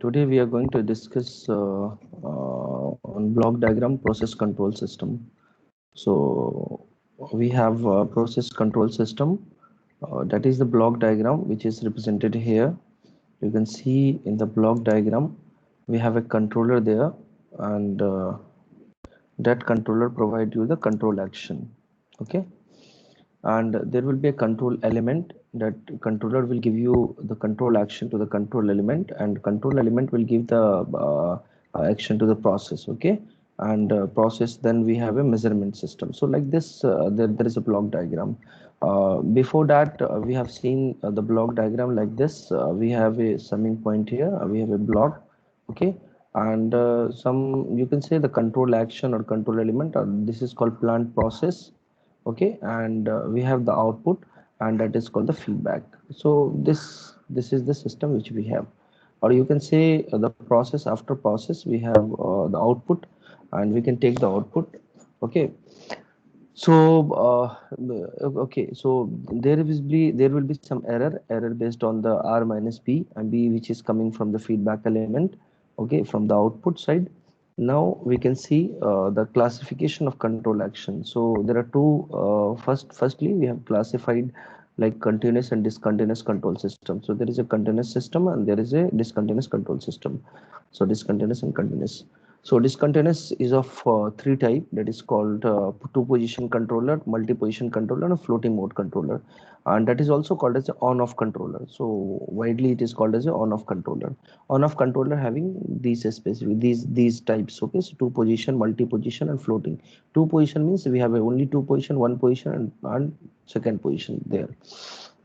Today we are going to discuss on block diagram process control system. So we have a process control system, that is the block diagram which is represented here. You can see in the block diagram we have a controller there, and that controller provides you the control action. Okay, and there will be a control element. That controller will give you the control action to the control element, and control element will give the action to the process. Okay, and process, then we have a measurement system. So like this, there is a block diagram. Before that, we have seen the block diagram like this. We have a summing point here, we have a block. Okay, and some, you can say, the control action or control element, or this is called plant process. Okay, and we have the output, and that is called the feedback. So this is the system which we have, or you can say the process. After process we have the output, and we can take the output. Okay, so okay, so there will be some error based on the r minus b, and b which is coming from the feedback element. Okay, from the output side. Now we can see the classification of control action. So there are two. Firstly, we have classified like continuous and discontinuous control system. So there is a continuous system and there is a discontinuous control system. So discontinuous and continuous. So discontinuous is of three type, that is called two position controller, multi position controller, and a floating mode controller, and that is also called as the on off controller. So widely it is called as a on off controller. On off controller having these specific these types. Okay, so two position, multi position, and floating. Two position means we have only two position, one position, and second position there.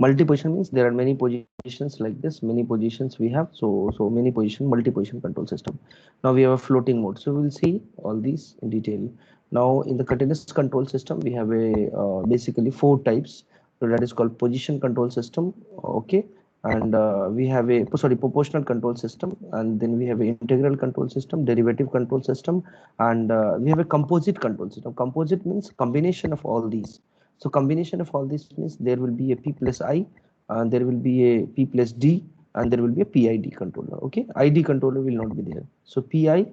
Multi position means there are many positions like this, many positions we have. So many position, multi position control system. Now we have a floating mode, so we will see all these in detail. Now in the continuous control system we have a basically four types. So that is called position control system. Okay, and we have a proportional control system, and then we have a integral control system, derivative control system, and we have a composite control system. Composite means combination of all these. So combination of all this means there will be a p plus I, and there will be a p plus d, and there will be a PID controller. Okay, ID controller will not be there. So PI,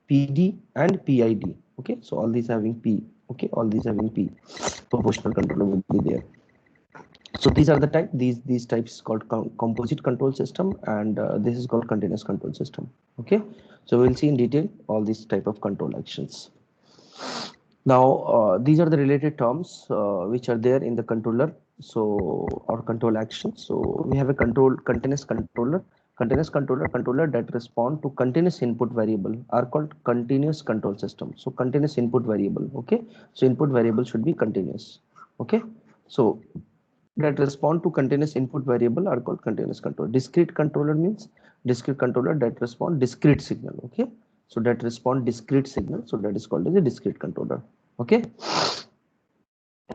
PD, and PID. Okay, so all these having P. Okay, all these having P. Proportional controller will be there. So these are the type. These types called composite control system, and this is called continuous control system. Okay, so we'll see in detail all these type of control actions. Now these are the related terms which are there in the controller. So or control action. So we have a continuous controller. Controller that respond to continuous input variable are called continuous control system. So continuous input variable. Okay, so input variable should be continuous. Okay, so that respond to continuous input variable are called continuous control. Discrete controller means discrete controller that respond discrete signal. Okay, so that respond discrete signal, so that is called as a discrete controller. Okay,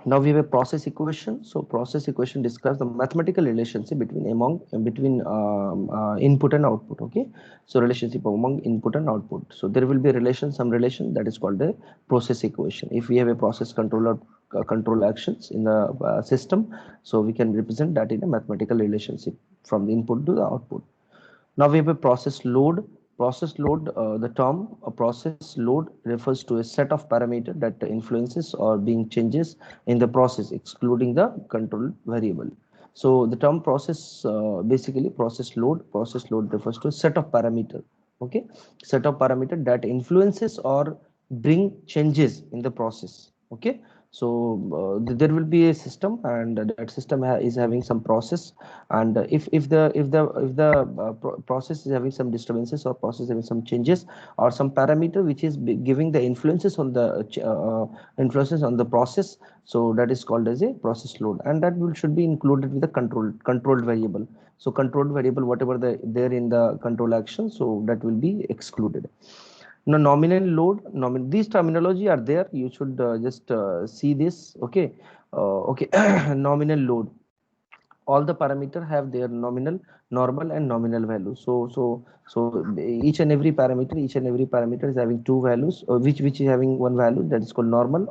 now we have a process equation. So process equation describes the mathematical relationship between input and output. Okay, so relationship among input and output. So there will be a relation, some relation, that is called a process equation. If we have a process controller control actions in the system, so we can represent that in a mathematical relationship from the input to the output. Now we have a process load. Process load, the term a process load refers to a set of parameters that influences or being changes in the process, excluding the control variable. So the term process, basically process load refers to a set of parameter. Okay, set of parameter that influences or bring changes in the process. Okay, so there will be a system, and that system is having some process, and if the process is having some disturbances, or process having some changes, or some parameter which is giving the influences on the process, so that is called as a process load, and that should be included with the controlled variable. So controlled variable, whatever there in the control action, so that will be excluded. Now nominal load, these terminology are there, you should just see this. Okay, okay. Nominal load, all the parameter have their nominal, normal, and nominal value. So each and every parameter is having two values, which is having one value, that is called normal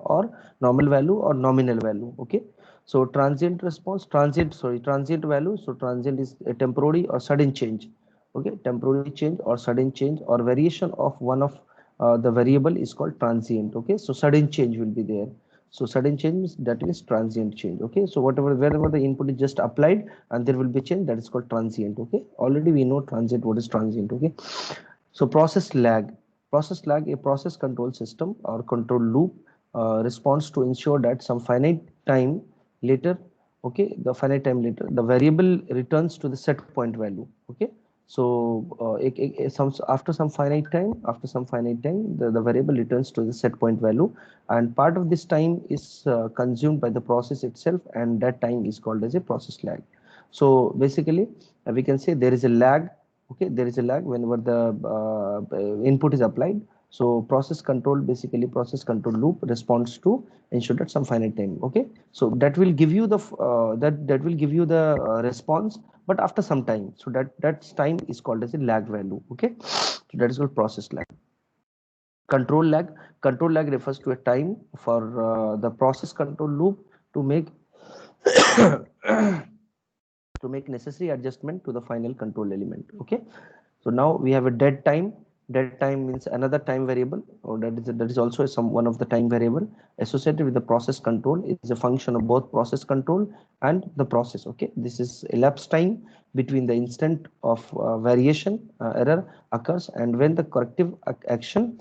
value or nominal value. Okay, so transient value, so transient is a temporary or sudden change. Okay, temporary change or sudden change or variation of one of the variable is called transient. Okay, so sudden change will be there. So sudden change, that means transient change. Okay, so whatever, wherever the input is just applied and there will be change, that is called transient. Okay, already we know transient, what is transient. Okay, so process lag. Process lag, a process control system or control loop responds to ensure that some finite time later, okay, the finite time later, the variable returns to the set point value. Okay, so after some finite time, the variable returns to the set point value, and part of this time is consumed by the process itself, and that time is called as a process lag. So basically, we can say there is a lag. Okay, there is a lag whenever the input is applied. So process control loop responds to ensure that some finite time. Okay, so that will give you the that will give you the response, but after some time. So that time is called as a lag value. Okay, so that is called process lag. Control lag refers to a time for the process control loop to make to make necessary adjustment to the final control element. Okay, so now we have a dead time. Dead time means another time variable, or that is also some one of the time variable associated with the process control. It is a function of both process control and the process. Okay, this is elapsed time between the instant of variation error occurs and when the corrective action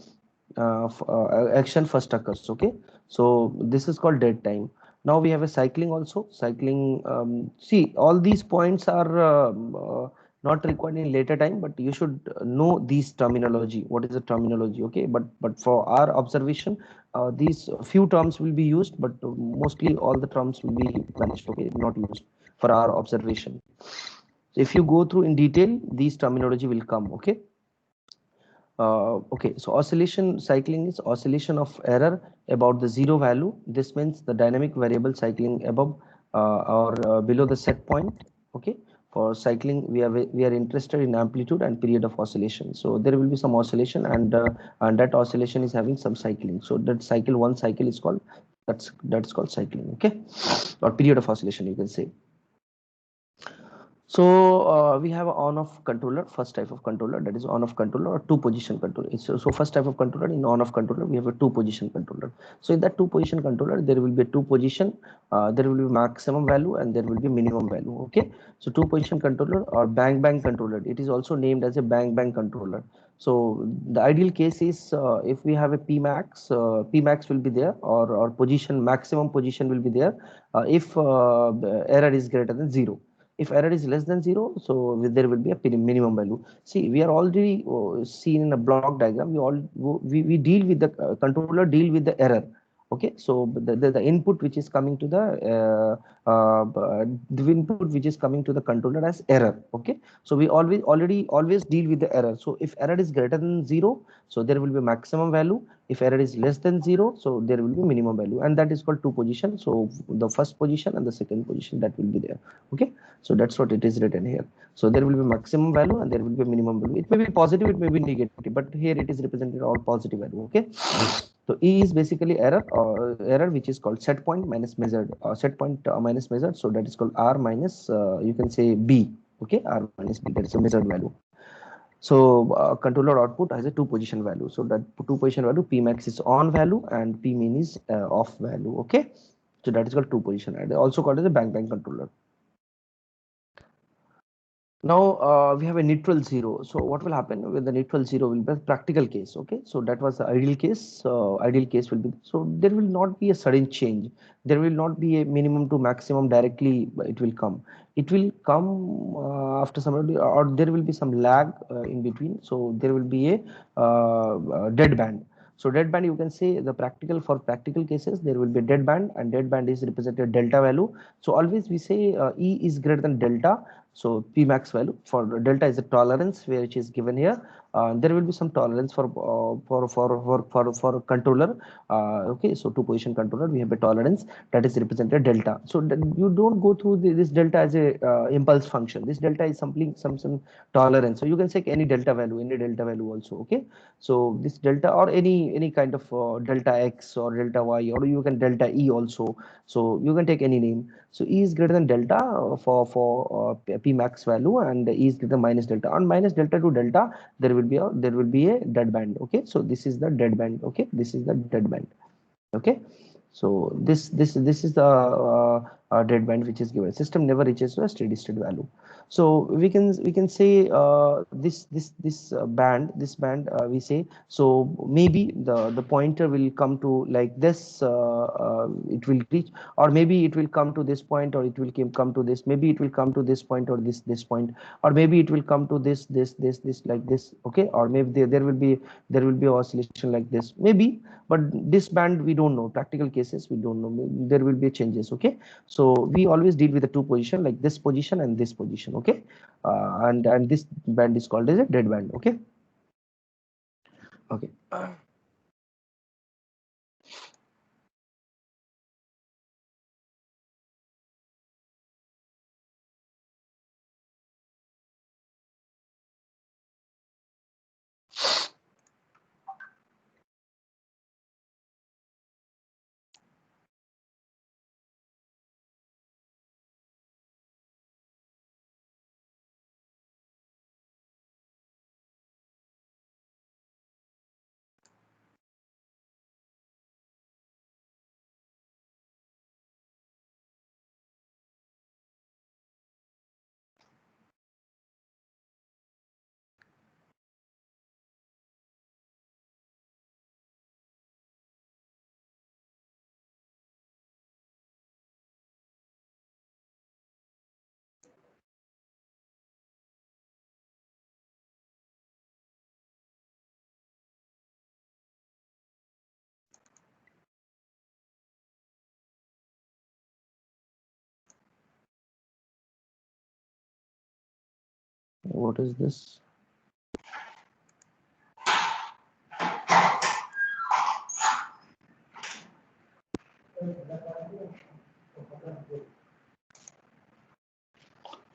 first occurs. Okay, so this is called dead time. Now we have a cycling also. Cycling, see, all these points are not required in later time, but you should know these terminology. What is the terminology? Okay, but for our observation, these few terms will be used, but mostly all the terms will be vanished. Okay, not used for our observation. So if you go through in detail, these terminology will come. Okay. Okay, so oscillation cycling is oscillation of error about the zero value. This means the dynamic variable cycling above or below the set point. Okay, for cycling we are interested in amplitude and period of oscillation. So there will be some oscillation, and that oscillation is having some cycling. So that one cycle is called, that's called cycling. Okay, or period of oscillation, you can say. So we have an on-off controller, first type of controller, that is on-off controller or two-position controller. So first type of controller, in on-off controller, we have a two-position controller. So in that two-position controller, there will be a two-position, there will be maximum value and there will be minimum value. Okay, so two-position controller or bang-bang controller. It is also named as a bang-bang controller. So the ideal case is if we have a Pmax will be there, or position, maximum position will be there if error is greater than 0. If error is less than 0, so there will be a minimum value. See, we are already seen in a block diagram. We deal with the controller, deal with the error. Okay, so the input which is coming to the input which is coming to the controller as error. Okay, so we always deal with the error. So if error is greater than 0, so there will be maximum value. If error is less than 0, so there will be minimum value, and that is called two position. So the first position and the second position, that will be there. Okay, so that's what it is written here. So there will be maximum value and there will be minimum value. It may be positive, it may be negative, but here it is represented all positive value. Okay, so E is basically error which is called set point minus measured, set point minus measured. So that is called R minus you can say B. Okay, R minus B, that is a measured value. So controller output has a two position value. So that two position value, Pmax is on value and Pmin is off value. Okay, so that is called two position, and also called as a bang-bang controller. Now we have a neutral zero. So what will happen with the neutral zero will be a practical case. Okay, so that was the ideal case. Ideal case will be, so there will not be a sudden change. There will not be a minimum to maximum directly. It will come. It will come after some, or there will be some lag in between. So there will be a dead band. So dead band, you can say the for practical cases, there will be dead band, and dead band is represented delta value. So always we say E is greater than delta. So Pmax value for delta is a tolerance which is given here. there will be some tolerance for controller. Okay, so two position controller, we have a tolerance that is represented delta. So you don't go through this delta as a impulse function. This delta is something, some tolerance. So you can take any delta value also. Okay, so this delta or any kind of delta x or delta y, or you can delta e also. So you can take any name. So e is greater than delta for p max value, and e is greater than minus delta. On minus delta to delta, there will be a dead band. Okay, so this is the dead band. Okay, this is the dead band. Okay, so this is the dead band which is given. System never reaches to a steady state value. So we can say this band we say, so maybe the pointer will come to like this, it will reach, or maybe it will come to this point, or it will come to this, maybe it will come to this point, or this point, or maybe it will come to this like this. Okay, or maybe there will be oscillation like this maybe, but this band we don't know. Practical cases we don't know, there will be changes. Okay, so we always deal with the two position, like this position and this position. Okay, and this band is called as a dead band. Okay. Okay. What is this?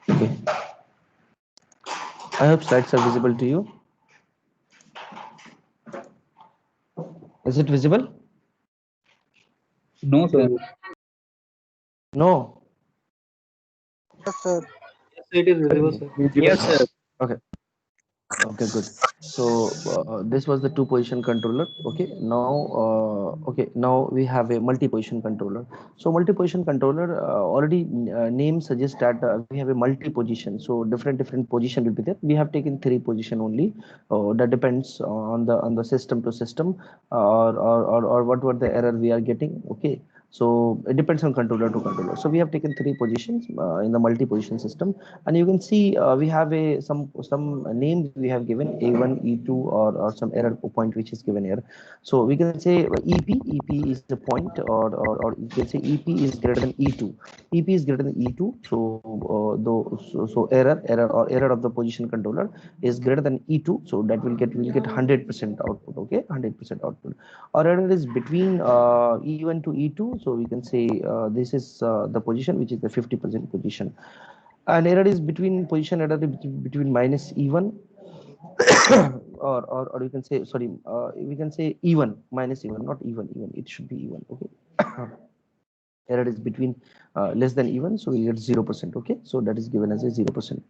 Okay, I hope slides are visible to you. Is it visible? No, sir. No. Yes, sir. Yes, it is visible, sir. Yes, sir. Okay. Okay, good. So this was the two position controller. Okay, now we have a multi position controller. So multi position controller, already name suggests that we have a multi position. So different position will be there. We have taken three position only. That depends on the system to system, or what the error we are getting. Okay. So it depends on controller to controller. So we have taken three positions in the multi position system, and you can see we have a some names we have given a1, e2, or some error point which is given here. So we can say ep is the point, or you can say ep is greater than e2. Ep is greater than e2. So so error of the position controller is greater than e2, so that will get 100% output. Okay, 100% output. Or error is between e1 to e2, so we can say this is the position which is the 50% position. And error is between minus e1 or you can say, sorry, we can say e1 minus e1, not even, it should be e1. Okay. Error is between less than even, so we get 0%. Okay, so that is given as a 0%.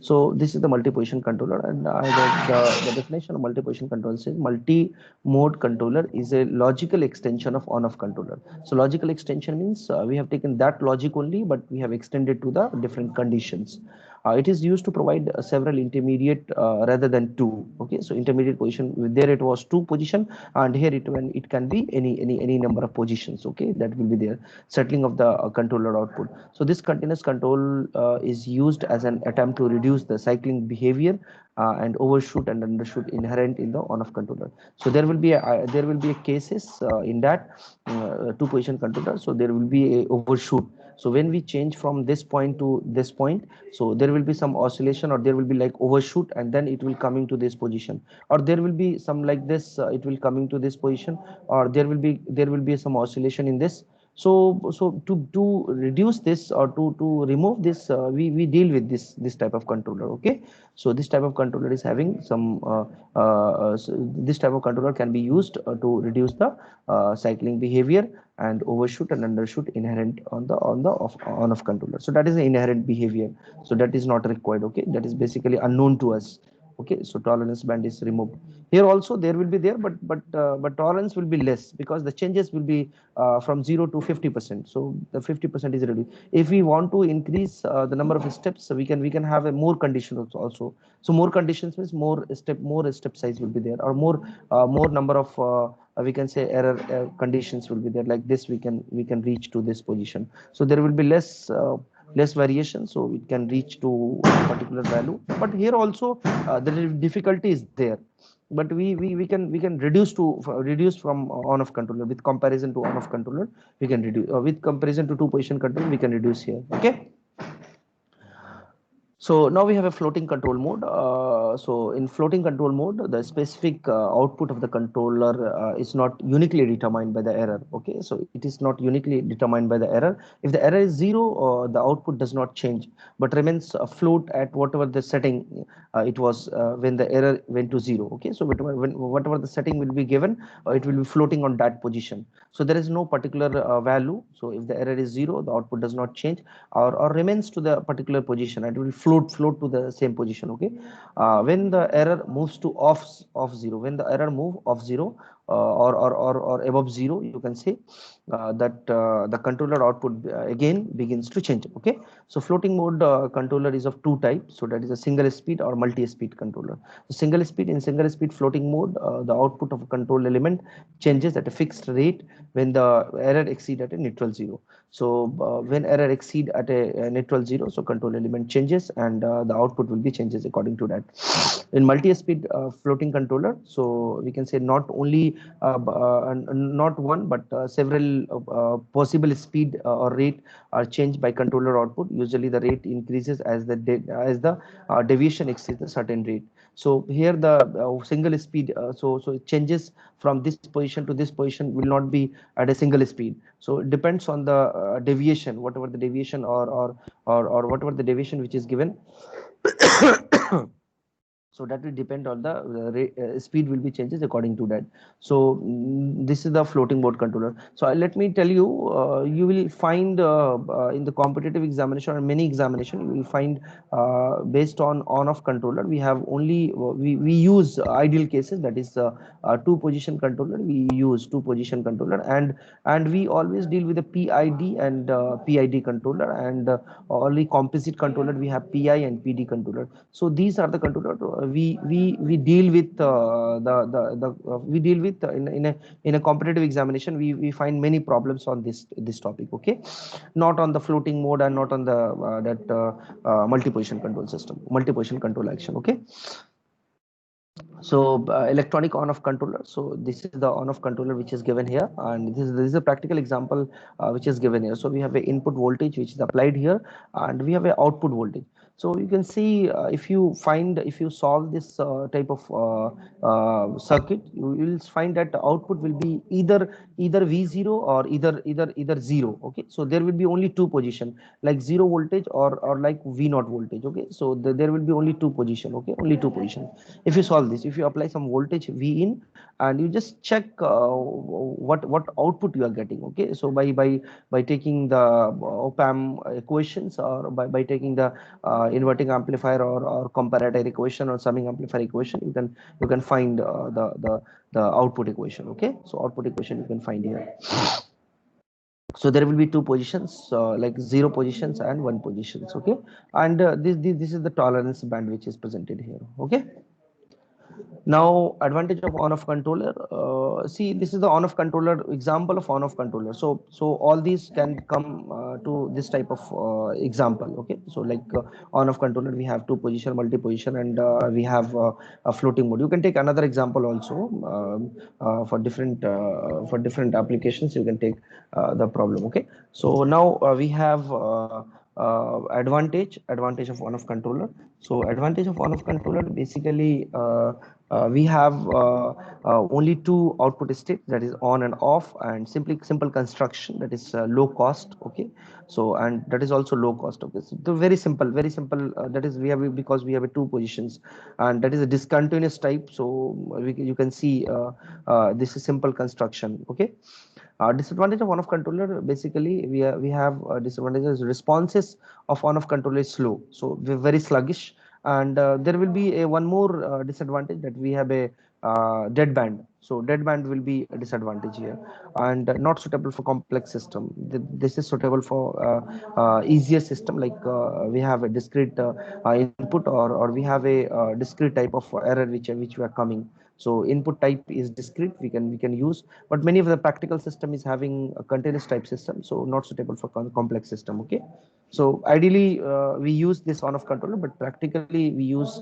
So this is the multi-position controller, and the definition of multi-position controller says multi-mode controller is a logical extension of on-off controller. So logical extension means we have taken that logic only, but we have extended to the different conditions. It is used to provide several intermediate rather than two. Okay, so intermediate position, there it was two position, and here it can be any number of positions. Okay, that will be there. Settling of the controller output. So this continuous control is used as an attempt to reduce the cycling behavior and overshoot and undershoot inherent in the on-off controller. So there will be a cases in that two position controller. So there will be a overshoot. So when we change from this point to this point, so there there will be some oscillation, or there will be like overshoot, and then it will coming to this position, or there will be some like this, it will coming to this position, or there will be some oscillation in this. So to reduce this, or to remove this, we deal with this type of controller. Okay, so this type of controller is having some so this type of controller can be used to reduce the cycling behavior and overshoot and undershoot inherent on the on off controller. So that is the inherent behavior, so that is not required. Okay, that is basically unknown to us. Okay, so tolerance band is removed. Here also there will be there, but tolerance will be less, because the changes will be from 0 to 50%. So the 50% is reduced. If we want to increase the number of steps, so we can have a more conditions also. So more conditions means more step size will be there, or more number of we can say error conditions will be there. Like this, we can reach to this position. So there will be less variation, so it can reach to a particular value. But here also the difficulty is there, but we can reduce from on off controller. With comparison to on off controller, we can reduce, with comparison to two position controller, we can reduce here. Okay, so now we have a floating control mode. So in floating control mode, the specific output of the controller is not uniquely determined by the error. Okay, so it is not uniquely determined by the error. If the error is zero, the output does not change, but remains float at whatever the setting it was when the error went to zero. Okay, so whatever the setting will be given, it will be floating on that position. So there is no particular value. So if the error is zero, the output does not change, or remains to the particular position, and it will float to the same position. Okay, when the error moves to off zero, when the error move off zero, or above zero, you can say that the controller output again begins to change. Okay, so floating mode controller is of two types. So that is a single speed or multi-speed controller. So single speed floating mode, the output of a control element changes at a fixed rate when the error exceed at a neutral zero. So when error exceed at a neutral zero, so control element changes, and the output will be changes according to that. In multi-speed floating controller, so we can say not only not one, but several possible speed or rate are changed by controller output. Usually the rate increases as the deviation exceeds a certain rate. So here the single speed, so it changes from this position to this position will not be at a single speed. So it depends on the deviation, whatever the deviation, or whatever the deviation which is given. So that will depend on the speed will be changes according to that. So this is the floating mode controller. So let me tell you, you will find in the competitive examination or many examination, you will find based on off controller, we have only we use ideal cases, that is two position controller. We use two position controller, and we always deal with the PID and PID controller, and only composite controller we have PI and PD controller. So these are the controller we deal with we deal with in a competitive examination. We find many problems on this topic. Okay, not on the floating mode, and not on the that multi-position control system, multi-position control action. Okay, so electronic on-off controller. So this is the on-off controller which is given here, and this is a practical example which is given here. So we have a input voltage which is applied here, and we have a output voltage. So you can see if you solve this type of circuit, you will find that the output will be either V0 or either zero. Okay, so there will be only two position, like zero voltage or like V0 voltage. Okay, so there will be only two position. Okay, only two position. If you solve this, if you apply some voltage V in, and you just check what output you are getting. Okay, so by taking the op-amp equations, or by taking the inverting amplifier or comparator equation or summing amplifier equation, you can find the output equation. Okay, so output equation you can find here. So there will be two positions, like zero positions and one positions. Okay, and this is the tolerance band which is presented here. Okay, now advantage of on-off controller. See, this is the on-off controller example of on-off controller. So all these can come to this type of example. Okay, so like on-off controller, we have two position, multi-position, and we have a floating mode. You can take another example also for different applications. You can take the problem. Okay, so now we have advantage of on-off controller. So advantage of on-off controller, basically we have only two output states, that is on and off, and simple construction, that is low cost. Okay, so and that is also low cost. Okay, so the very simple, that is we have, because we have two positions, and that is a discontinuous type. So you can see this is simple construction. Okay. Disadvantage of on-off controller, basically we have disadvantages. Responses of on-off controller is slow, so we're very sluggish, and there will be a one more disadvantage, that we have a dead band. So dead band will be a disadvantage here, and not suitable for complex system. This is suitable for easier system, like we have a discrete input, or we have a discrete type of error which we are coming. So input type is discrete, we can use, but many of the practical system is having a continuous type system, so not suitable for complex system. Okay, so ideally we use this on-off controller, but practically we use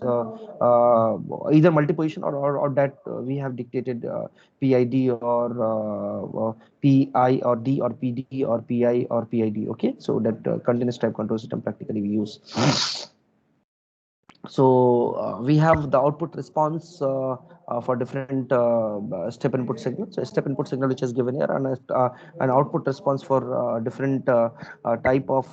either multi-position, or that we have dictated PID, or PI, or D, or PD, or PI, or PID. Okay, so that continuous type control system practically we use. So we have the output response for different step input signal. So a step input signal which is given here, and an output response for different type of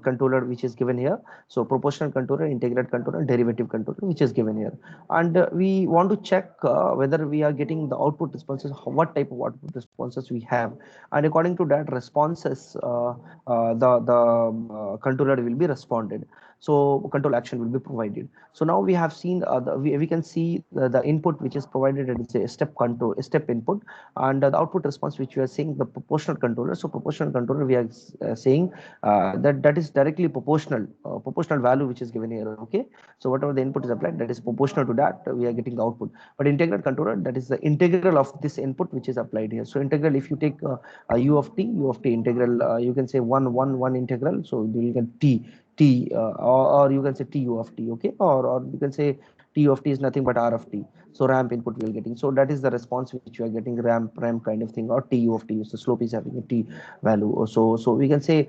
controller which is given here. So proportional controller, integrated controller, and derivative controller which is given here. And we want to check whether we are getting the output responses, what type of output responses we have, and according to that responses, the controller will be responded. So control action will be provided. So now we have seen we can see the input which is provided, it is a step control, a step input, and the output response which we are seeing, the proportional controller. So proportional controller, we are saying that is directly proportional, proportional value which is given here. Okay, so whatever the input is applied, that is proportional to that, we are getting the output. But integral controller, that is the integral of this input which is applied here. So integral, if you take u of t integral, you can say one integral, so you will get t, or you can say tu of t. Okay, or you can say tu of t is nothing but r of t. So ramp input we are getting, so that is the response which you are getting, ramp kind of thing, or tu of t. So slope is having a t value. So we can say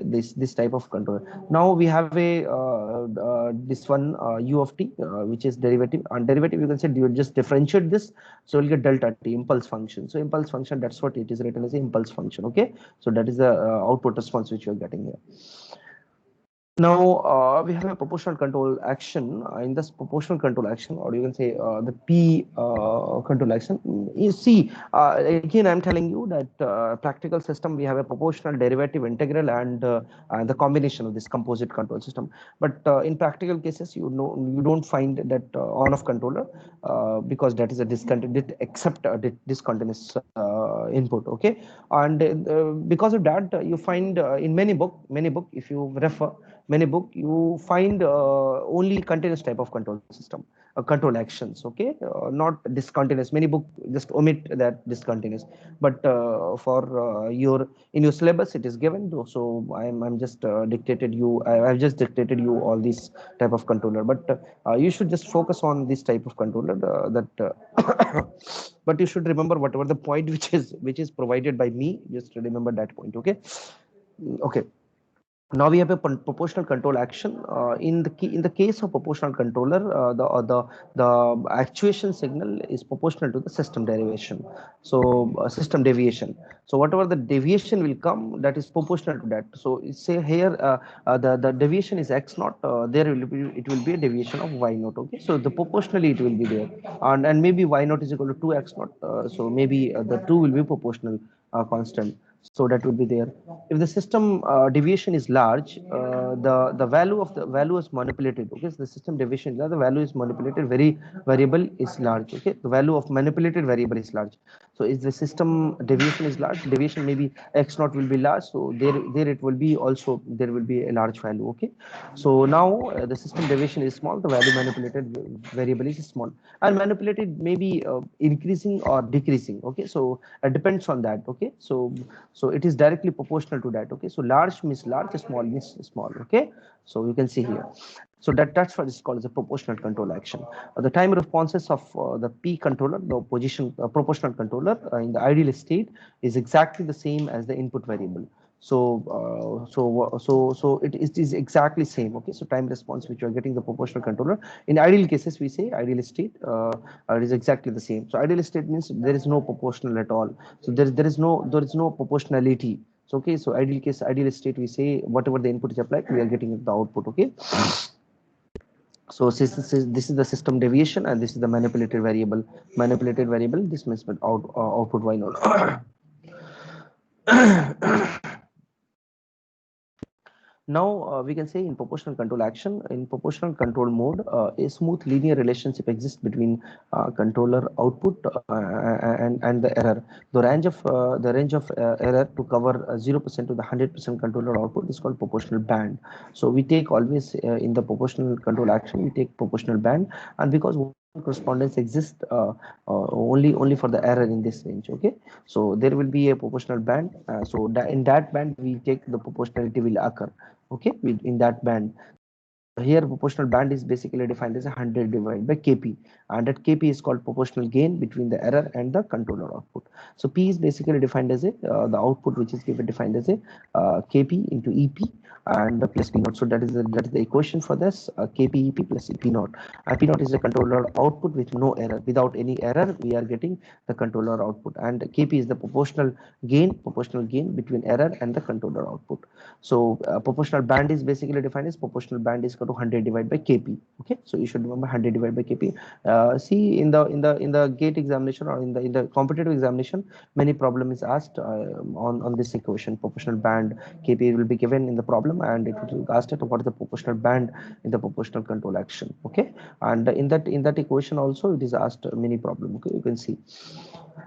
this type of controller. Now we have a this one u of t, which is derivative. On derivative, you can say you just differentiate this, so you'll get delta t, impulse function. So impulse function, that's what it is written as, impulse function. Okay, so that is the output response which you are getting here. Now we have a proportional control action. In this proportional control action, or you can say the P control action, you see, again I'm telling you that practical system, we have a proportional, derivative, integral, and the combination of this composite control system. But in practical cases, you don't find that on-off controller, because that is a discontinuous, except discontinuous input. Okay, and because of that, you find in many book, if you refer many book, you find only continuous type of control system, control actions. Okay, not discontinuous. Many book just omit that discontinuous, but for your, in your syllabus it is given. So I'm just dictated you, I've just dictated you all these type of controller, but you should just focus on this type of controller, but you should remember whatever the point which is provided by me, just remember that point. Okay, okay. Now we have a proportional control action. In the case of proportional controller, the actuation signal is proportional to the system derivation. So system deviation. So whatever the deviation will come, that is proportional to that. So say here the deviation is x naught. There it will be a deviation of y naught. Okay, so the proportionally it will be there, and maybe y naught is equal to 2x naught. So maybe the 2 will be proportional constant. So that would be there. If the system deviation is large, the value is manipulated. Okay, so the system deviation is large, the value is manipulated, variable is large. Okay, the value of manipulated variable is large. So if the system deviation is large, deviation maybe x naught will be large, so there it will be also, there will be a large value. Okay, so now the system deviation is small, the value manipulated variable is small, and manipulated may be increasing or decreasing. Okay, so it depends on that. Okay, so it is directly proportional to that. Okay, so large means large, small means small. Okay, so you can see here. So that's what is called as a proportional control action. The time responses of the P controller, the position proportional controller in the ideal state, is exactly the same as the input variable. So it is exactly same. Okay, so time response which you are getting the proportional controller. In ideal cases, we say ideal state it is exactly the same. So ideal state means there is no proportional at all. So there is no proportionality. So okay, so ideal case, ideal state, we say whatever the input is applied, we are getting the output. Okay, so this is the system deviation, and this is the manipulated variable. Manipulated variable, this means output y naught. Now we can say in proportional control action, in proportional control mode, a smooth linear relationship exists between controller output and the error. The range of error to cover 0% to the 100% controller output is called proportional band. So we take always in the proportional control action, we take proportional band, and because correspondence exists only for the error in this range. Okay, so there will be a proportional band. So in that band we take the proportionality will occur. Okay, in that band. Here proportional band is basically defined as 100 divided by kp, and that kp is called proportional gain between the error and the controller output. So p is basically defined as a the output which is given defined as a kp into ep and plus p naught. So that is the equation for this, kp ep plus p naught, and p naught is the controller output with no error. Without any error we are getting the controller output, and kp is the proportional gain between error and the controller output. So proportional band is basically defined as proportional band is equal to 100 divided by kp. Okay, so you should remember 100 divided by kp. See, in the gate examination or in the competitive examination, many problem is asked on this equation. Proportional band kp will be given in the problem, and it will be asked at what is the proportional band in the proportional control action. Okay, and in that equation also it is asked many problem. Okay, you can see.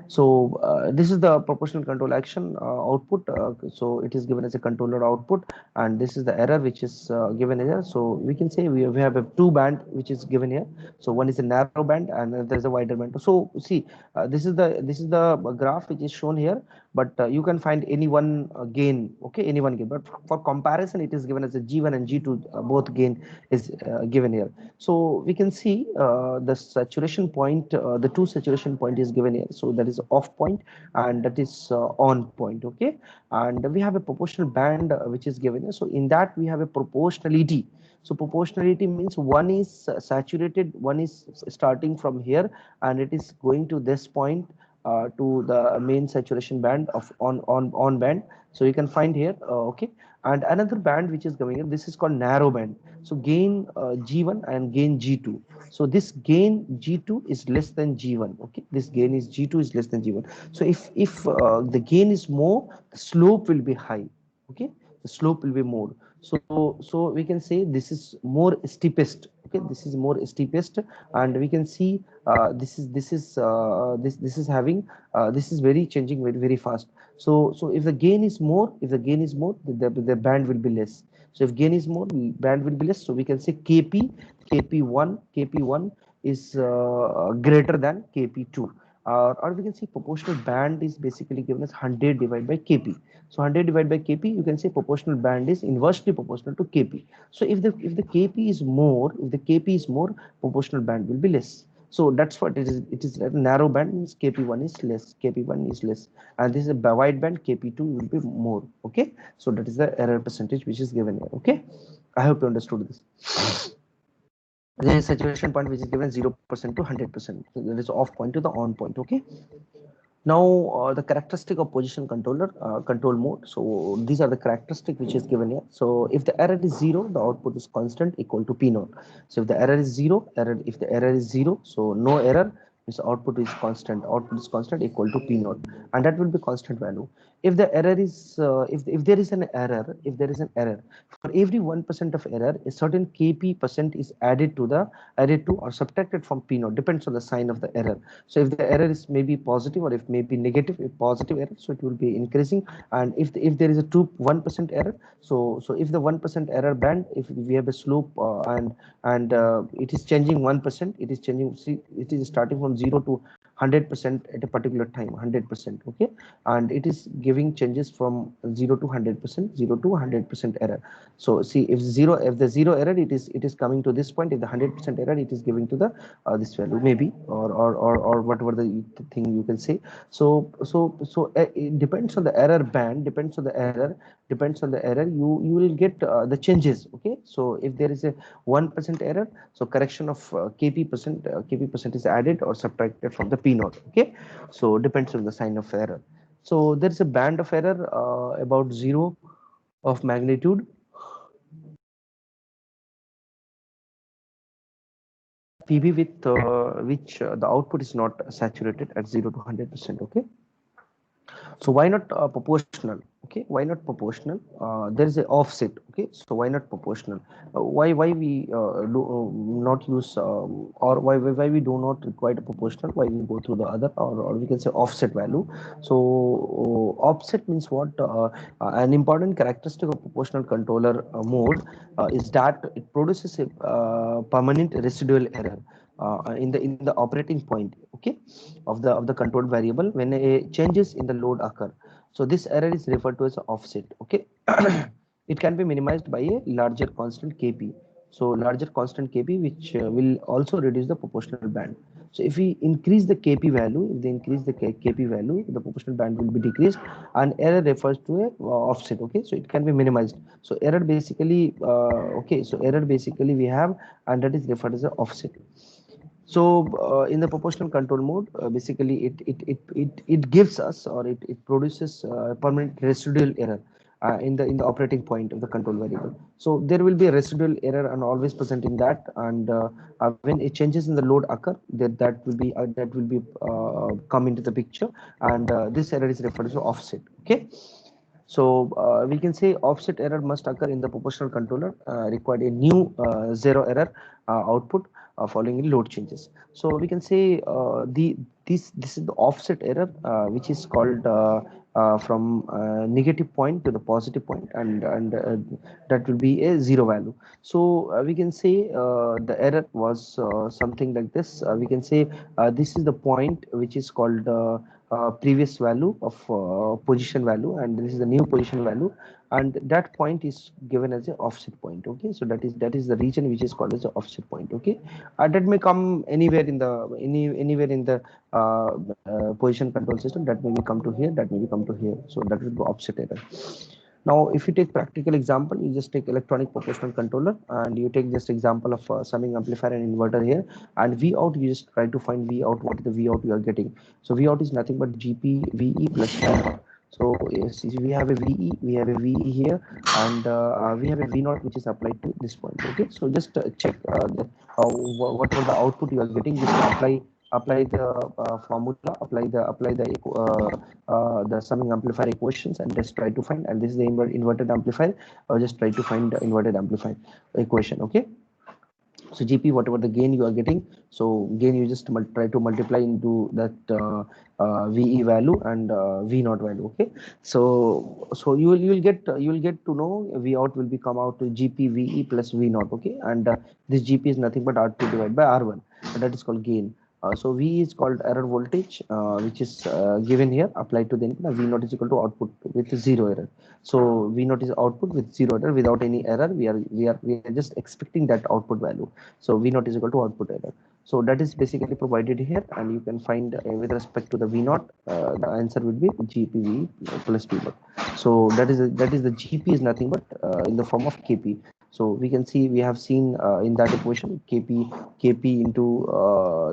So this is the proportional control action output. So it is given as a controller output, and this is the error which is given here. So we can say we have a two band which is given here. So one is a narrow band and there is a wider band. So see, this is the graph which is shown here, but you can find any one gain. Okay, any one gain, but for comparison it is given as a g1 and g2, both gain is given here. So we can see the saturation point, the two saturation point is given here. So that is off point and that is on point. Okay, and we have a proportional band which is given here. So in that we have a proportionality. So proportionality means one is saturated, one is starting from here, and it is going to this point to the main saturation band of on band. So you can find here. Okay, and another band which is coming here, this is called narrow band. So gain g1 and gain g2. So this gain g2 is less than g1. Okay, this gain is g2 is less than g1. So if the gain is more, the slope will be high. Okay, the slope will be more. So we can say this is more steepest. Okay, this is more steepest, and we can see this is having this is very changing very fast. So if the gain is more, the band will be less. So if gain is more, band will be less. So we can say kp1 is greater than kp2. Or we can see proportional band is basically given as 100 divided by kp. So 100 divided by kp, you can say proportional band is inversely proportional to kp. So if the kp is more, proportional band will be less. So that's what it is. It is a narrow band means kp1 is less, and this is a wide band, kp2 will be more. Okay, so that is the error percentage which is given here. Okay, I hope you understood this. There is saturation point which is given 0% to 100%. So that is off point to the on point. Okay. Now the characteristic of position controller control mode. So these are the characteristic which is given here. So if the error is zero, the output is constant equal to p naught. So if the error is zero, if the error is zero, so no error, means output is constant. Output is constant equal to p naught, and that will be constant value. If the error is if there is an error, for every 1% of error, a certain kp percent is added to or subtracted from p naught, depends on the sign of the error. So if the error is maybe positive or if maybe negative, if positive error, so it will be increasing. And if there is a 1% error, so if the 1% error band, if we have a slope and it is changing 1%, it is changing. See, it is starting from 0 to 100% at a particular time, 100%, okay, and it is giving changes from 0 to 100%, 0 to 100% error. So see, if the zero error, it is coming to this point. If the 100% error, it is giving to the this value maybe, or whatever the thing you can say. So it depends on the error band, depends on the error, you will get the changes, okay. So if there is a 1% error, so correction of kp percent is added or subtracted from the p naught, okay. So depends on the sign of error. So there is a band of error about 0 of magnitude, pb with which the output is not saturated at 0 to 100%, okay. So why not proportional? Okay, why not proportional? There is a offset. Okay, so why not proportional? Why we do not use or why we do not require a proportional? Why we go through the other, or we can say offset value. So offset means what? An important characteristic of proportional controller mode is that it produces a permanent residual error in the operating point, okay, of the control variable when a changes in the load occur. So this error is referred to as offset, okay. It can be minimized by a larger constant kp. So larger constant kp, which will also reduce the proportional band. So if we increase the kp value, if they increase the kp value, the proportional band will be decreased, and error refers to a offset, okay. So it can be minimized. So error basically okay, so error basically we have, and that is referred as an offset. So in the proportional control mode, basically it gives us, or it produces permanent residual error in the operating point of the control variable. So there will be a residual error and always present in that, and when it changes in the load occur, that will be come into the picture, and this error is referred to offset, okay. So we can say offset error must occur in the proportional controller, required a new zero error output following load changes. So we can say this is the offset error, which is called from negative point to the positive point, and that will be a zero value. So we can say the error was something like this. We can say this is the point which is called previous value of position value, and this is the new position value, and that point is given as an offset point, okay. So that is the region which is called as the offset point, okay. That may come anywhere in the anywhere in the position control system. That may be come to here, that may be come to here. So that will be offset error. Now, if you take practical example, you just take electronic proportional controller, and you take just example of summing amplifier and inverter here, and V out, you just try to find V out, what is the V out you are getting. So V out is nothing but GP VE plus V naught. So yes, we have a VE, we have a VE here, and we have a V naught which is applied to this point. Okay, so just check what are the output you are getting. Just apply the formula, apply the summing amplifier equations, and just try to find. And this is the inverted amplifier. Just try to find the inverted amplifier equation. Okay. So GP, whatever the gain you are getting, so gain you just try to multiply into that VE value and V naught value. Okay, so you will get to know V out will be come out to GP VE plus V naught. Okay, and this GP is nothing but R2 divided by R1, and that is called gain. So V is called error voltage, which is given here, applied to the input. V naught is equal to output with zero error. So V naught is output with zero error, without any error. We are just expecting that output value. So V naught is equal to output error. So that is basically provided here, and you can find with respect to the V naught, the answer would be GPV plus P naught. So that is the GP is nothing but in the form of KP. So we can see, we have seen in that equation KP into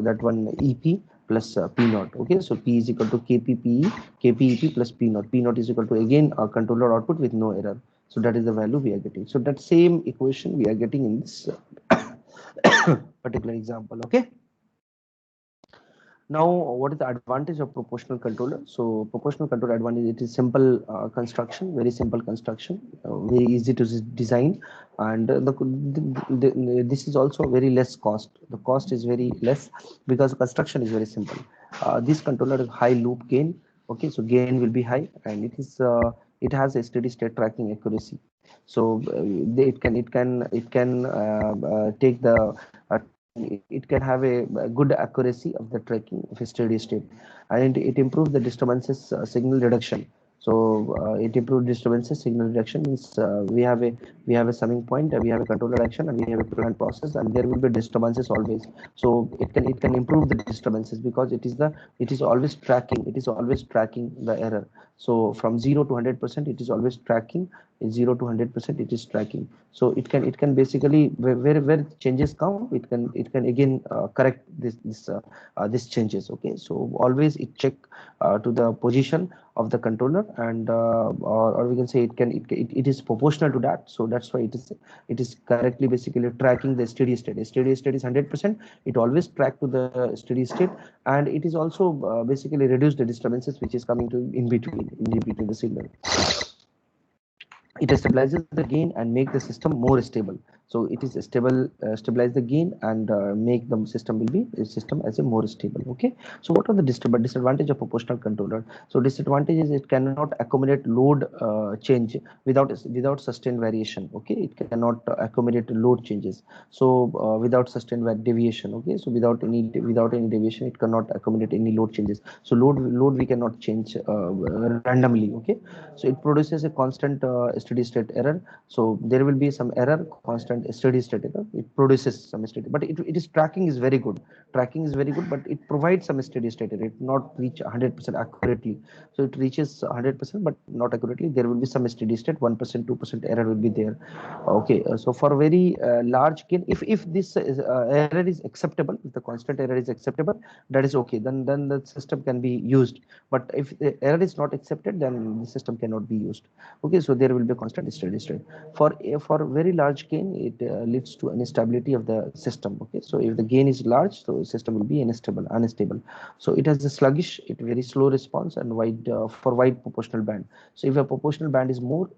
that one EP plus P naught. Okay, so P is equal to KPPE, KPEP plus P naught. P naught is equal to again a controller output with no error. So that is the value we are getting. So that same equation we are getting in this particular example. Okay. Now, what is the advantage of proportional controller? So proportional controller advantage, it is simple construction, very simple construction, very easy to design, and this is also very less cost. The cost is very less because construction is very simple. This controller is high loop gain. Okay, so gain will be high, and it has a steady state tracking accuracy. So it can take the it can have a good accuracy of the tracking of a steady state, and it improves the disturbances signal reduction. So it improves disturbances signal reduction means we have a summing point, we have a controller action, and we have a planned process, and there will be disturbances always. So it can improve the disturbances because it is always tracking, the error. So from 0 to 100%, it is always tracking. 0 to 100%, it is tracking. So it can basically where changes come, it can again correct this changes. Okay, so always it check to the position of the controller, and or we can say it is proportional to that. So that's why it is correctly basically tracking the steady state. A steady state is 100%, it always track to the steady state, and it is also basically reduce the disturbances which is coming to in between the signal. It stabilizes the gain and make the system more stable. So it is stabilize the gain and make the system as a more stable. Okay, so what are the disadvantage of proportional controller? So disadvantage is it cannot accommodate load change without sustained variation. Okay, it cannot accommodate load changes. So without sustained deviation. Okay, so without any deviation, it cannot accommodate any load changes. So load we cannot change randomly. Okay, so it produces a constant steady state error. So there will be some error, constant steady state error. It produces some steady, but it is tracking is very good. Tracking is very good, but it provides some steady state error. It not reach 100% accurately. So it reaches 100%, but not accurately. There will be some steady state, 1%, 2% error will be there. Okay, so for very large gain, if this error is acceptable, if the constant error is acceptable, that is okay. Then the system can be used. But if the error is not accepted, then the system cannot be used. Okay, so there will be constant steady state. For very large gain, it leads to instability of the system. Okay, so if the gain is large, so system will be unstable. So it has a sluggish, very slow response, and wide proportional band. So if a proportional band is more,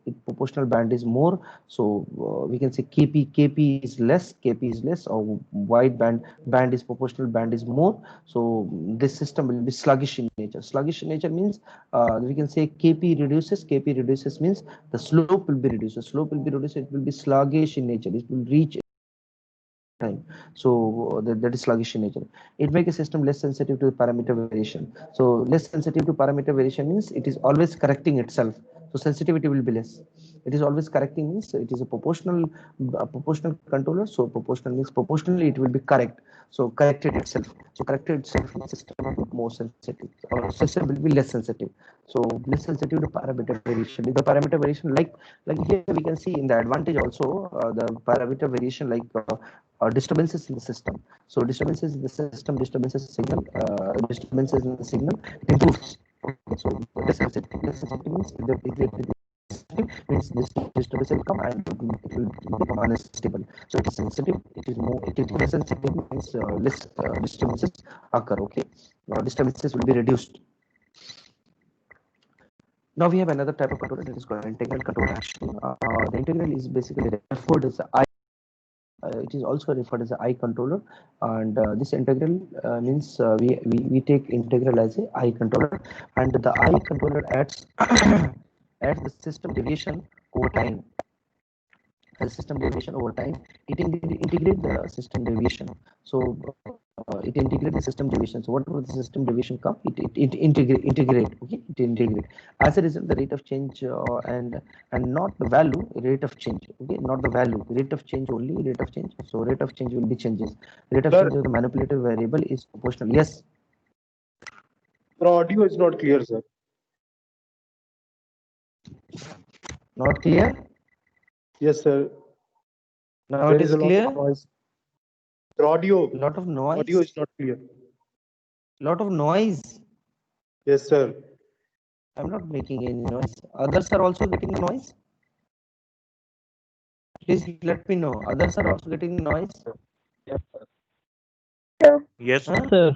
so we can say kp is less, or wide band is proportional band is more. So this system will be sluggish in nature. Sluggish in nature means we can say kp reduces means the slope will be reduced. The slope will be reduced. It will be sluggish in nature. It will reach time. So that is sluggish in nature. It makes a system less sensitive to the parameter variation. So less sensitive to parameter variation means it is always correcting itself. So sensitivity will be less. It is always correcting means it is a proportional controller. So proportional means proportionally it will be correct. So corrected itself. So corrected itself means system will be more sensitive, or system will be less sensitive. So less sensitive to parameter variation. The parameter variation, like here we can see in the advantage also, the parameter variation disturbances in the system. So disturbances in the system, disturbances in the signal improves. Okay, so less sensitive means means this disturbance will come and it will become unstable. So it is sensitive, it is less sensitive means less disturbances occur. Okay, disturbances will be reduced. Now we have another type of controller that is called integral control action. The integral is basically referred as it is also referred as an I controller, and this integral means we take integral as a I controller, and the I controller adds adds the system deviation over time. As system deviation over time, it integrate the system deviation. So it integrate the system deviation. So whatever the system deviation come, it integrate. Okay, it integrate. As a result, the rate of change and not the value, rate of change. Okay, not the value, rate of change only, rate of change. So rate of change will be changes. Rate of change of the manipulated variable is proportional. Yes. The audio is not clear, sir. Not clear. Yes, sir. Now There it is is a lot clear. of noise. The audio. Lot of noise. Audio is not clear. Lot of noise. Yes, sir. I'm not making any noise. Others are also getting noise. Please let me know. Others are also getting noise. Yes, Huh? sir.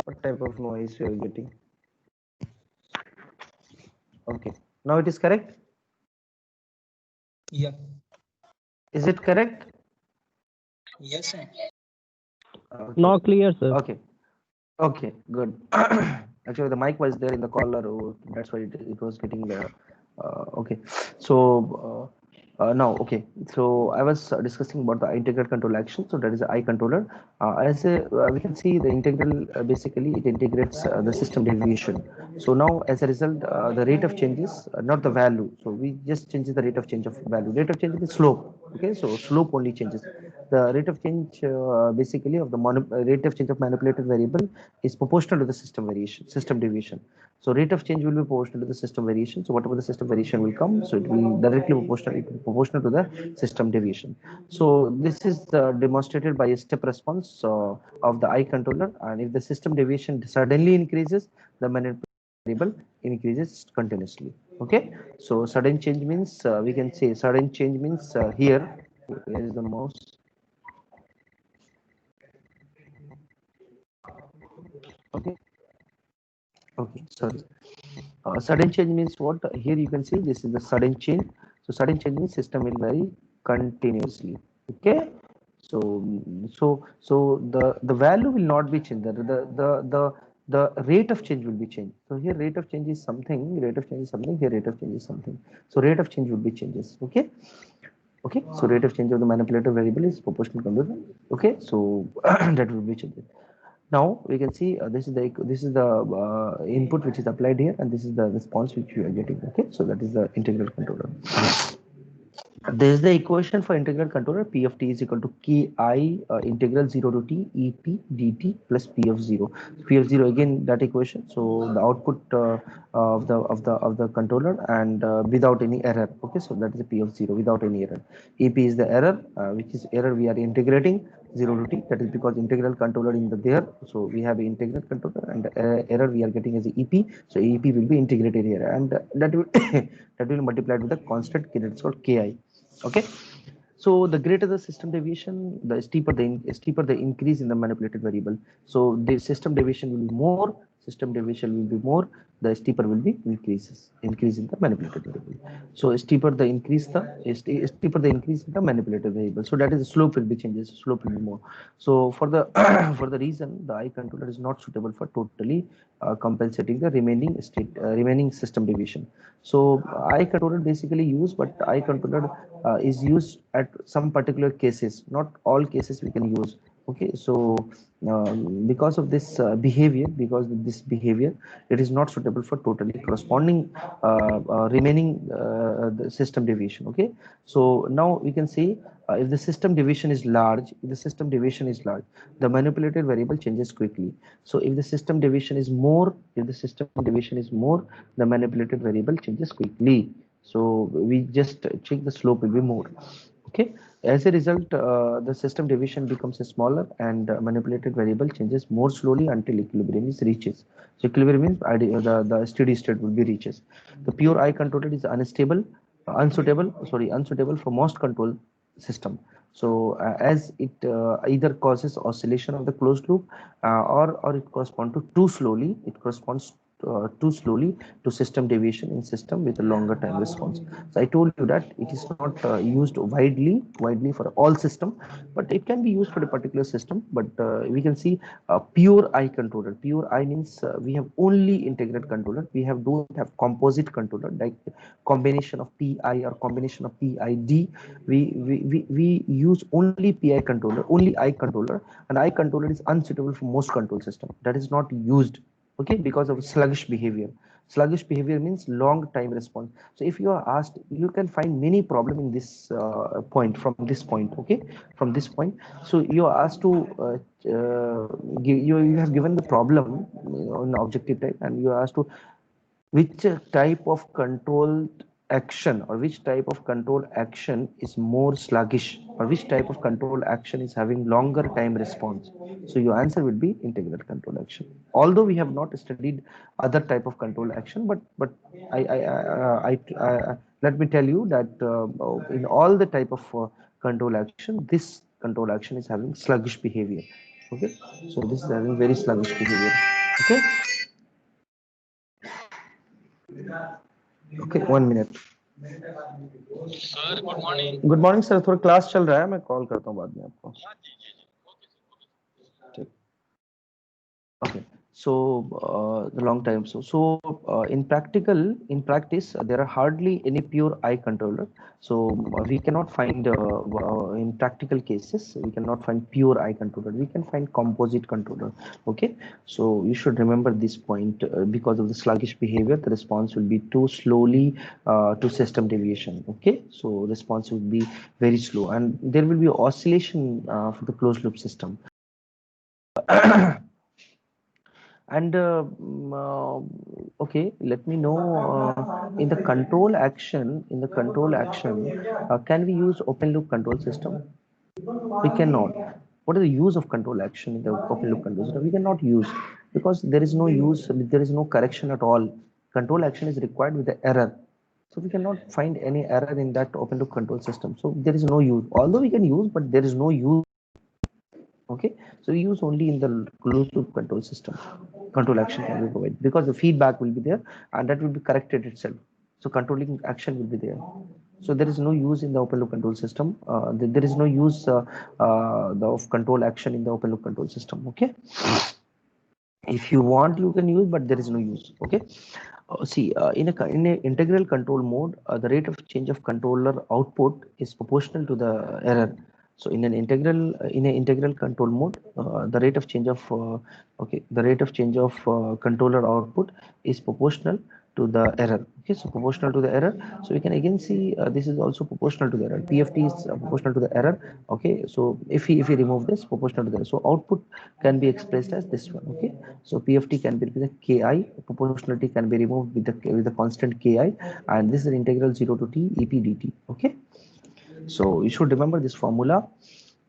What type of noise you are getting? Okay. Now it is correct. Yeah. Is it correct? Yes, sir. Okay. Now clear, sir. Okay. Okay. Good. Actually, the mic was there in the caller. That's why it was getting okay. So Now, okay, so I was discussing about the integrated control action. So that is the I controller. As we can see, the integral basically it integrates the system deviation. So now, as a result, the rate of changes, not the value. So we just changes the rate of change of value. Rate of change is slope. Okay, so slope only changes. The rate of change basically of the rate of change of manipulated variable is proportional to the system variation, system deviation. So rate of change will be proportional to the system variation. So whatever the system variation will come, so it will directly proportional to the system deviation. So this is demonstrated by a step response of the I controller, and if the system deviation suddenly increases, the manipulated variable increases continuously. Okay, so sudden change means we can say sudden change means here is the mouse. Okay, okay, sorry. Sudden change means what? Here you can see this is the sudden change. So sudden change means system will vary continuously. Okay. So the value will not be changed. The rate of change will be changed. So here rate of change is something. Rate of change is something. Here rate of change is something. So rate of change will be changes. Okay. Okay. So rate of change of the manipulator variable is proportional to the. Okay. So that will be changes. Now we can see this is the input which is applied here, and this is the response which you are getting. Okay, so that is the integral controller. There is the equation for integral controller. P of t is equal to ki integral 0 to t ep dt plus p of 0. P of 0 again that equation. So the output of the controller, and without any error. Okay, so that is the p of 0 without any error. Ep is the error, which is error we are integrating 0 to t. That is because integral controller in the there. So we have an integral controller, and error we are getting as a ep. So ep will be integrated here, and that will that will multiplied with the constant k, that's called ki. Okay, so the greater the system deviation, the steeper the increase in the manipulated variable. So the system deviation will be more, system deviation will be more, the steeper will be increase in the manipulated variable. So steeper the increase, the steeper the increase in the manipulated variable. So that is the slope will be changes, slope will be more. So for the for the reason the I controller is not suitable for totally compensating the remaining system deviation. So I controller basically used, but I controller is used at some particular cases, not all cases we can use. Okay, so because of this behavior, it is not suitable for totally corresponding remaining the system deviation. Okay, so now we can see if the system deviation is large, the manipulated variable changes quickly. So if the system deviation is more, the manipulated variable changes quickly. So we just check the slope will be more. Okay, as a result, the system deviation becomes smaller, and manipulated variable changes more slowly until equilibrium is reaches. So equilibrium means the steady state will be reaches. The pure I controller is unsuitable for most control system. So as it either causes oscillation of the closed loop, or it corresponds to too slowly to system deviation in system with a longer time response. So I told you that it is not used widely for all system, but it can be used for a particular system. But we can see pure I controller. Pure I means we have only integrated controller. We don't have composite controller like combination of PI or combination of PID. We use only PI controller, only I controller, and I controller is unsuitable for most control system. That is not used. Okay, because of sluggish behavior. Sluggish behavior means long time response. So if you are asked, you can find many problem in this point, from this point. Okay, from this point. So you are asked to you have given the problem in objective type, and you are asked to which type of controlled action, or which type of control action is more sluggish, or which type of control action is having longer time response. So your answer will be integral control action. Although we have not studied other type of control action, but let me tell you that in all the type of control action, this control action is having sluggish behavior. Okay, so this is having very sluggish behavior. Okay. Okay 1 minute sir good morning. Good morning sir, थोड़ा class चल रहा है, मैं call करता हूँ बाद में आपको। ठीक, okay. So the long time. In practice, there are hardly any pure eye controller. So we cannot find in practical cases, we cannot find pure eye controller. We can find composite controller. Okay, so you should remember this point. Because of the sluggish behavior, the response will be too slowly to system deviation. Okay, so response will be very slow, and there will be oscillation for the closed loop system. And okay, let me know in the control action, can we use open loop control system? We cannot. What is the use of control action in the open loop control system? We cannot use, because there is no use, there is no correction at all. Control action is required with the error. So we cannot find any error in that open loop control system. So there is no use. Although we can use, but there is no use. Okay, so we use only in the closed loop control system. Control action can be provided because the feedback will be there and that will be corrected itself. So controlling action will be there. So there is no use in the open loop control system. There is no use of control action in the open loop control system. Okay, if you want you can use, but there is no use. Okay, see, in a integral control mode, the rate of change of controller output is proportional to the error. So in an integral control mode, the rate of change of controller output is proportional to the error. Okay, so proportional to the error. So we can again see this is also proportional to the error. PFT is proportional to the error. Okay, so if we remove this, proportional to the error, so output can be expressed as this one. Okay, so PFT can be the KI, proportionality can be removed with the constant KI, and this is an integral 0 to t EP dt. Okay, so you should remember this formula.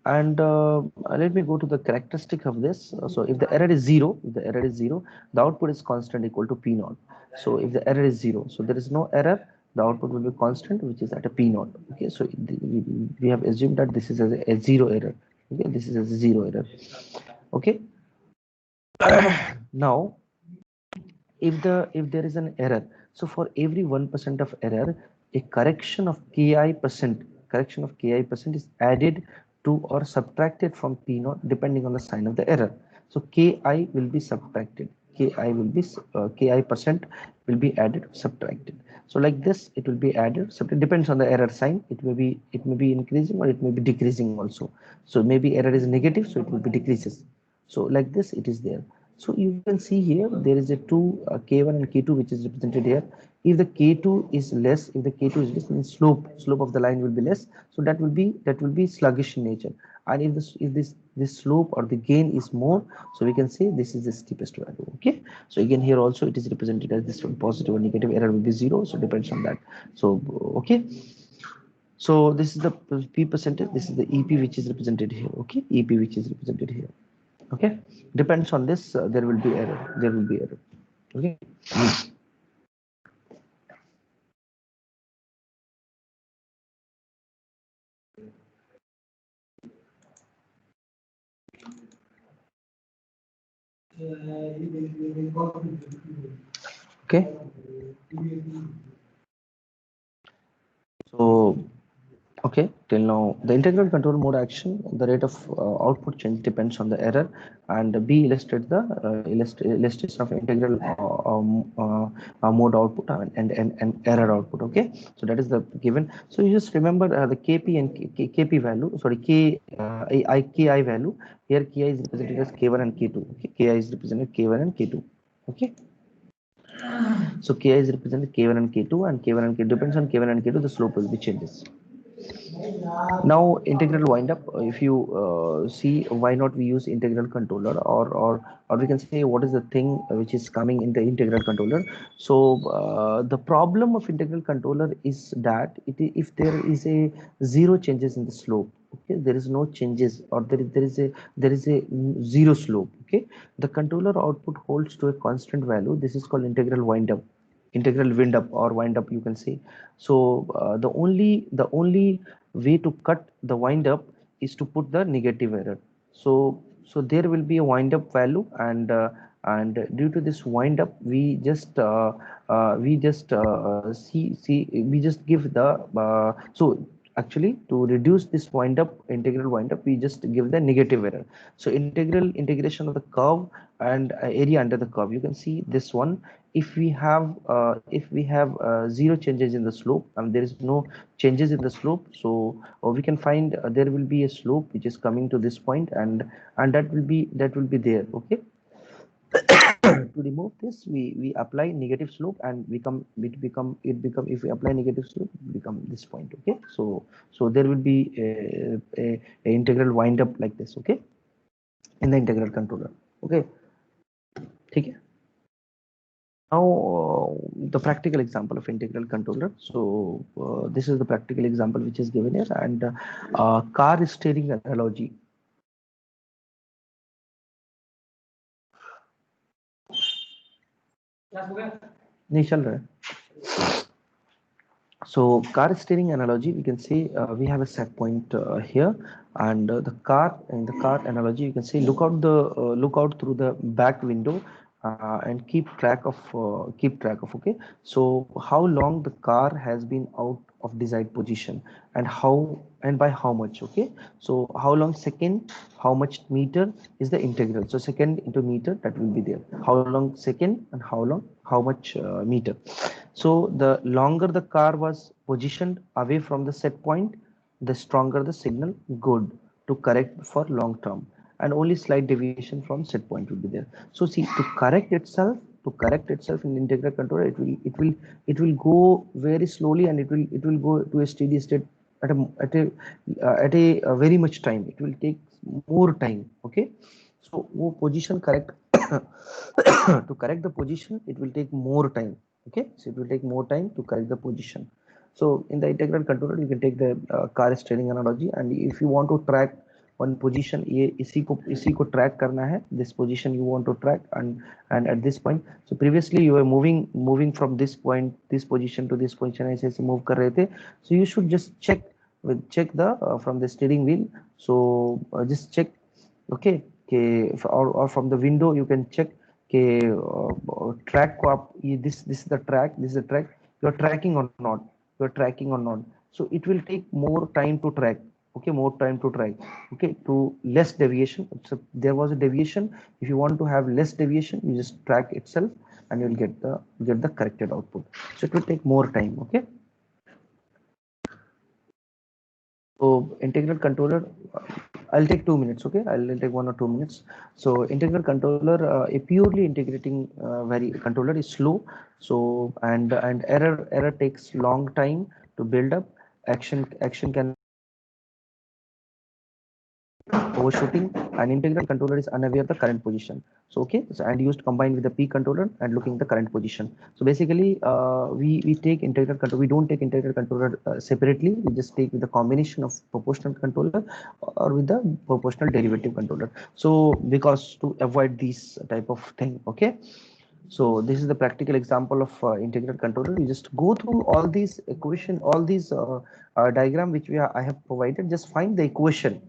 And let me go to the characteristic of this. So if the error is zero, the output is constant equal to P naught. So if the error is zero, so there is no error, the output will be constant, which is at a P naught. Okay, so we have assumed that this is a zero error. Okay, this is a zero error. Okay, now if there is an error, so for every 1% of error, a correction of ki percent is added to or subtracted from P naught depending on the sign of the error. So ki will be subtracted, ki percent will be added or subtracted. So like this it will be added, so it depends on the error sign. It may be increasing or it may be decreasing also. So maybe error is negative, so it will be decreases. So like this it is there. So you can see here there is a two K1 and K2 which is represented here. If the K2 is less, means slope of the line will be less. So that will be sluggish in nature. And if this slope or the gain is more, so we can say this is the steepest value. Okay. So again here also it is represented as this one, positive or negative, error will be zero. So depends on that. So okay. So this is the P percentage. This is the EP which is represented here. Okay, EP which is represented here. Okay, depends on this, there will be error. Okay. Okay, so okay, till now the integral control mode action, the rate of output change depends on the error, and B illustrates the illustration of integral mode output and error output. Okay, so that is the given. So you just remember the KP and KP value, sorry, KI value. Here KI is represented as K1 and K2. Okay, KI is represented K1 and K2. Okay. So Ki is represented K1 and K2, and K1 and K2 depends on K1 and K2, the slope will be changes. Now integral wind up, if you see why not we use integral controller, or we can say what is the thing which is coming in the integral controller. So the problem of integral controller is that if there is a zero changes in the slope, okay, there is no changes, or there is a zero slope, okay, the controller output holds to a constant value. This is called integral wind up, integral wind up, or wind up you can say. So the only way to cut the wind up is to put the negative error. So there will be a wind up value, and due to this wind up we just give the so actually to reduce this integral wind up, we just give the negative error. So integration of the curve and area under the curve, you can see this one. If we have zero changes in the slope and there is no changes in the slope, so we can find there will be a slope which is coming to this point, and that will be there. Okay. To remove this, we apply negative slope, and if we apply negative slope, it become this point. Okay, so there will be a integral wind up like this. Okay, in the integral controller. Okay, okay. Now the practical example of integral controller. So this is the practical example which is given here, and car steering analogy. नहीं चल रहा है. So car steering analogy, we can say we have a set point here, and in the car analogy, you can say look out through the back window and keep track of. Okay, so how long the car has been out of desired position, and by how much. Okay, so how long second, how much meter is the integral. So second into meter, that will be there. How long second and how much meter. So the longer the car was positioned away from the set point, the stronger the signal good to correct for long term, and only slight deviation from set point will be there. So see, to correct itself in the integral controller, it will go very slowly, and it will go to a steady state at a very much time. It will take more time. Okay, so वो position correct to correct the position, it will take more time. Okay, so it will take more time to correct the position. So in the integral controller, you can take the car steering analogy, and if you want to track one position, ये इसी को track करना है, this position you want to track, and at this point, so previously you were moving from this point, this position to this position, ऐसे move कर रहे थे. So you should just check the from the steering wheel. So just check. Okay, or from the window you can check कि track को आप this is the track, you are tracking or not. So it will take more time to track. Okay, more time to track. Okay, to less deviation. So there was a deviation. If you want to have less deviation, you just track itself, and you'll get the corrected output. So it will take more time. Okay. So integral controller, I'll take 2 minutes. Okay, I'll take 1 or 2 minutes. So integral controller, a purely integrating controller is slow. So and error takes long time to build up. Action can overshooting, and integral controller is unaware of the current position. So okay, so, and used combined with the P controller and looking at the current position. So basically we take integral controller, we don't take integral controller separately, we just take with the combination of proportional controller or with the proportional derivative controller. So because to avoid these type of thing. Okay, so this is the practical example of integral controller. You just go through all these equation, all these diagram which I have provided. Just find the equation.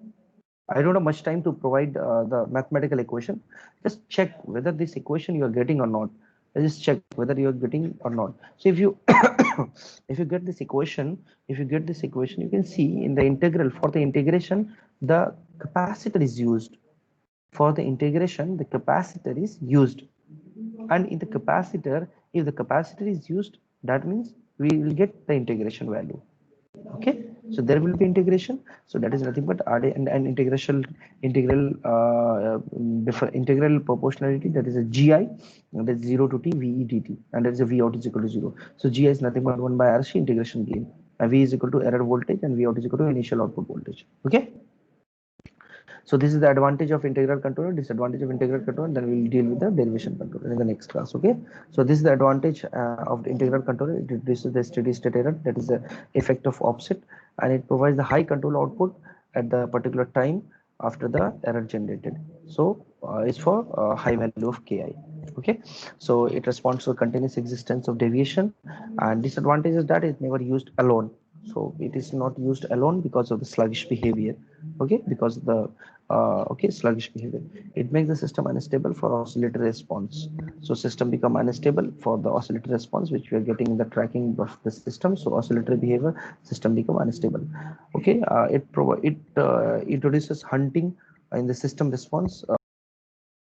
I don't have much time to provide the mathematical equation. Just check whether this equation you are getting or not. Just check whether you are getting or not. So if you if you get this equation, you can see in the integral, for the integration, the capacitor is used. For the integration, the capacitor is used, and in the capacitor, if the capacitor is used, that means we will get the integration value. Okay, so there will be integration. So that is nothing but RD and integral proportionality, that is a GI, that is 0 to T VE dt, and that is a V out is equal to 0. So GI is nothing but 1 by RC integration gain, and V is equal to error voltage, and V out is equal to initial output voltage. Okay. So this is the advantage of integral controller, disadvantage of integral controller. Then we will deal with the derivation controller in the next class. Okay. So this is the advantage of the integral controller. It reduces the steady state error, that is the effect of offset, and it provides the high control output at the particular time after the error generated. So it's for high value of Ki. Okay. So it responds to continuous existence of deviation, and disadvantage is that it's never used alone. So it is not used alone because of the sluggish behavior. Okay, because the okay, sluggish behavior. It makes the system unstable for oscillatory response. So system become unstable for the oscillatory response which we are getting in the tracking of the system. So oscillatory behavior, system become unstable. Okay, it introduces hunting in the system response.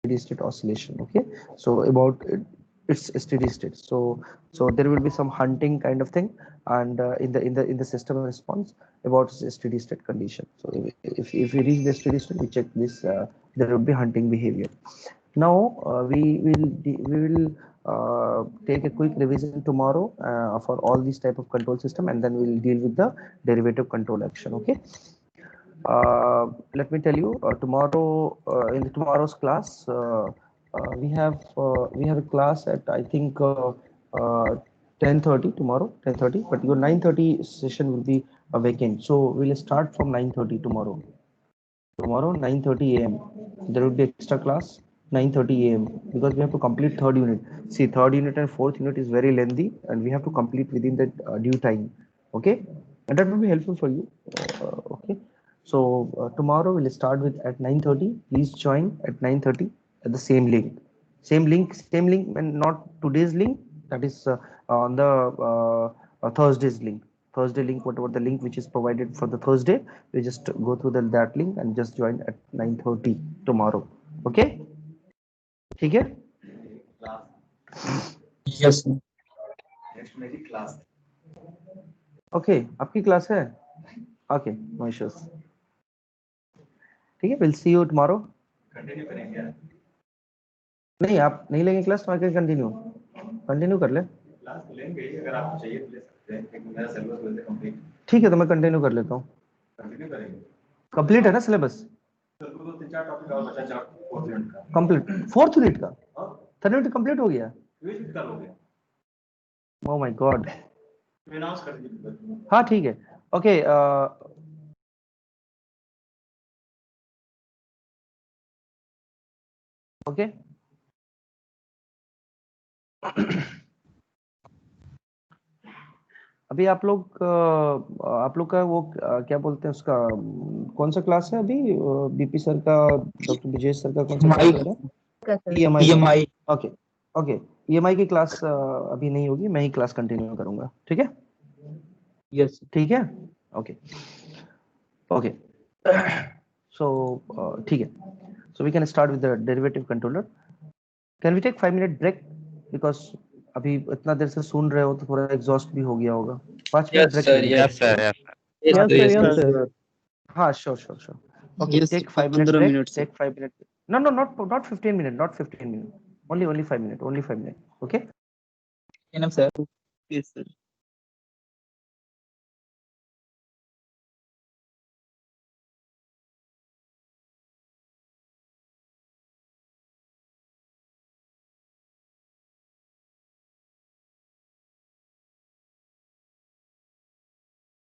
Steady state oscillation. Okay, so about it's a steady state. So there will be some hunting kind of thing, and in the system response about a steady state condition. So if we reach the steady state, we check this. There will be hunting behavior. Now we will take a quick revision tomorrow for all these type of control system, and then we'll deal with the derivative control action. Okay. Let me tell you, tomorrow in tomorrow's class, we have a class at I think 10:30 tomorrow, 10:30. But your 9:30 session will be vacant, so we'll start from 9:30 tomorrow. Tomorrow 9:30 a.m. there will be extra class 9:30 a.m. because we have to complete third unit. See, third unit and fourth unit is very lengthy, and we have to complete within the due time. Okay, and that will be helpful for you. Okay. So tomorrow we'll start with at 9:30. Please join at 9:30 at the same link. Same link, and not today's link. That is on the Thursday's link. Thursday link, whatever the link which is provided for the Thursday, we just go through that link and just join at 9:30 tomorrow. Okay? ठीक है? Yes, sir. Okay, आपकी class है? Okay, no issues. ठीक है, we'll see you tomorrow. नहीं, आप नहीं लेंगे क्लास तो आगे कंटिन्यू कर ले। ठीक है, तो मैं कंटिन्यू कर लेता हूँ। कंप्लीट है ना सिलेबस? कंप्लीट फोर्थ यूनिट का, थर्ड यूनिट कंप्लीट हो गया। Oh my God. हाँ ठीक है, ओके। ओके अभी आप लोग का वो क्या बोलते हैं उसका कौन सा क्लास है अभी? बीपी सर का, डॉक्टर विजय सर का कौन सा क्लास है? EMI। ओके ओके, EMI की क्लास अभी नहीं होगी, मैं ही क्लास कंटिन्यू करूंगा। ठीक है? यस, ठीक है। ओके ओके, सो ठीक है, so we can start with the derivative controller. Can we take 5 minute break? Because अभी इतना देर से सुन रहे हो तो थोड़ा एग्जॉस्ट भी हो गया होगा। 5 minute break. Yes, sir. Yes, sir. Yes, sir. हाँ, sure. Okay, Yes, take 5 minute 15 break. minutes, sir. Take 5 minutes. No, not 15 minutes. Not 15 minutes. Only 5 minutes. Only 5 minutes. Okay. Enough, sir. Yes, sir.